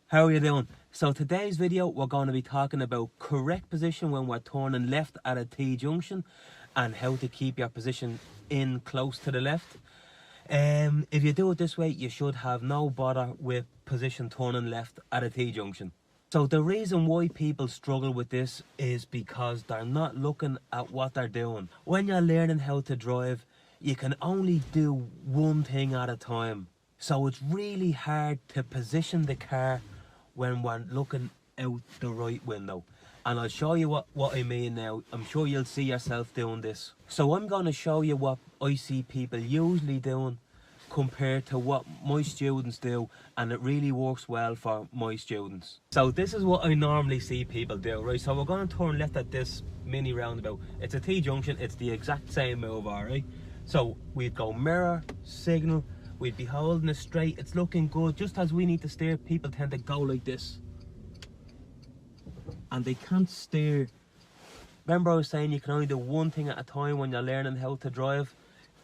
How are you doing? So today's video we're going to be talking about correct position when we're turning left at a T-junction and how to keep your position in close to the left. If you do it this way, you should have no bother with position turning left at a T-junction. So the reason why people struggle with this is because they're not looking at what they're doing. When you're learning how to drive, you can only do one thing at a time. So it's really hard to position the car when we're looking out the right window. And I'll show you what I mean now. I'm sure you'll see yourself doing this. So I'm going to show you what I see people usually doing compared to what my students do, and it really works well for my students. So this is what I normally see people do, right? So we're going to turn left at this mini roundabout. It's a T-junction, it's the exact same move, alright? So we'd go mirror, signal, we'd be holding it straight, it's looking good. Just as we need to steer, people tend to go like this. And they can't steer. Remember I was saying you can only do one thing at a time when you're learning how to drive?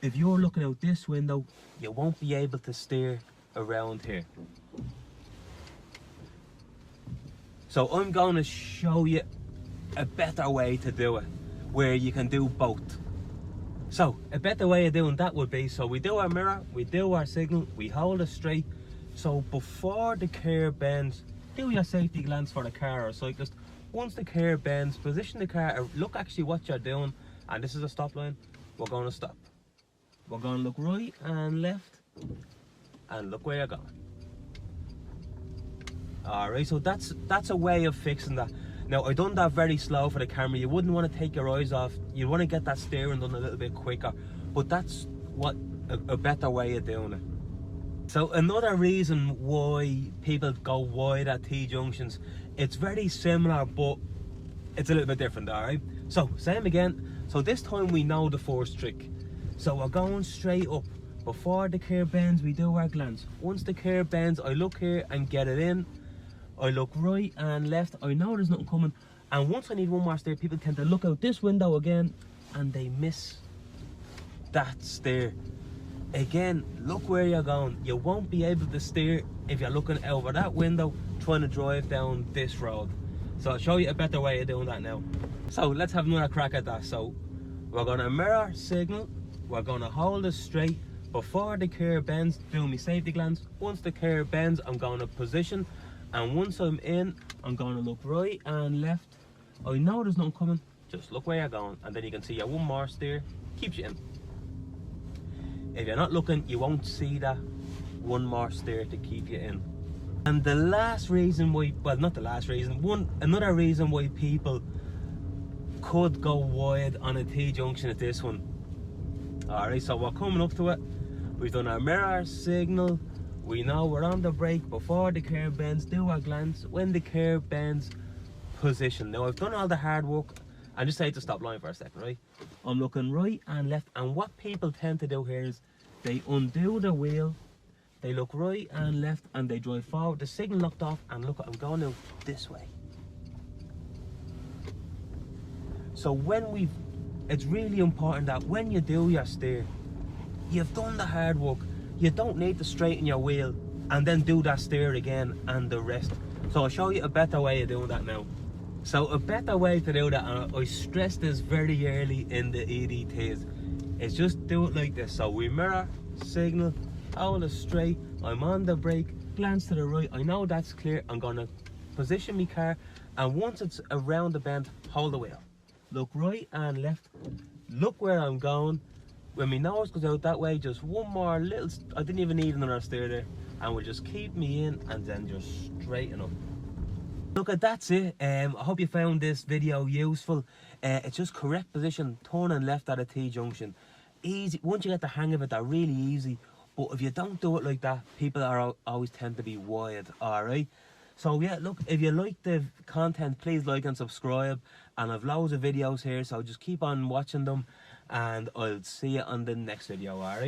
If you're looking out this window, you won't be able to steer around here. So I'm going to show you a better way to do it, where you can do both. So a better way of doing that would be, so we do our mirror, we do our signal, we hold it straight. So before the curb bends, do your safety glance for the car or cyclist. Once the curb bends, position the car, look actually what you're doing, and this is a stop line, we're going to stop. We're going to look right and left, and look where you're going. Alright, so that's a way of fixing that. Now, I done that very slow for the camera. You wouldn't want to take your eyes off. You want to get that steering done a little bit quicker. But that's what a better way of doing it. So another reason why people go wide at T-junctions, it's very similar, but it's a little bit different, alright? So, same again. So this time we know the first trick. So we're going straight up. Before the curb bends, we do our glance. Once the curb bends, I look here and get it in. I look right and left, I know there's nothing coming, and once I need one more steer, people tend to look out this window again and they miss that steer. Again, look where you're going. You won't be able to steer if you're looking over that window trying to drive down this road. So I'll show you a better way of doing that now. So let's have another crack at that. So we're going to mirror, signal, we're going to hold it straight. Before the curb bends, do my safety glance. Once the curb bends, I'm going to position. And once I'm in, I'm going to look right and left. I know there's nothing coming, just look where you're going. And then you can see your one more steer, keeps you in. If you're not looking, you won't see that one more steer to keep you in. And the last reason why, well, not the last reason, another reason why people could go wide on a T-junction is this one. Alright, so we're coming up to it. We've done our mirror, signal. We know we're on the brake before the curb bends, do our glance. When the curb bends, position. Now I've done all the hard work. I just say to stop line for a second, right? I'm looking right and left, and what people tend to do here is they undo the wheel, they look right and left, and they drive forward. The signal locked off, and look, I'm going out this way. So it's really important that when you do your steer, you've done the hard work. You don't need to straighten your wheel and then do that steer again and the rest. So I'll show you a better way of doing that now. So a better way to do that, and I stress this very early in the EDTs, is just do it like this. So we mirror, signal, hold it straight, I'm on the brake, glance to the right, I know that's clear, I'm going to position my car, and once it's around the bend, hold the wheel. Look right and left, look where I'm going. When my nose goes out that way, just one more little, I didn't even need another steer there, and we'll just keep me in and then just straighten up. Look, that's it. I hope you found this video useful. It's just correct position, turning left at a T-junction. Easy, once you get the hang of it, they're really easy. But if you don't do it like that, people always tend to be wide, alright? So yeah, look, if you like the content, please like and subscribe. And I've loads of videos here, so just keep on watching them. And I'll see you on the next video, alright?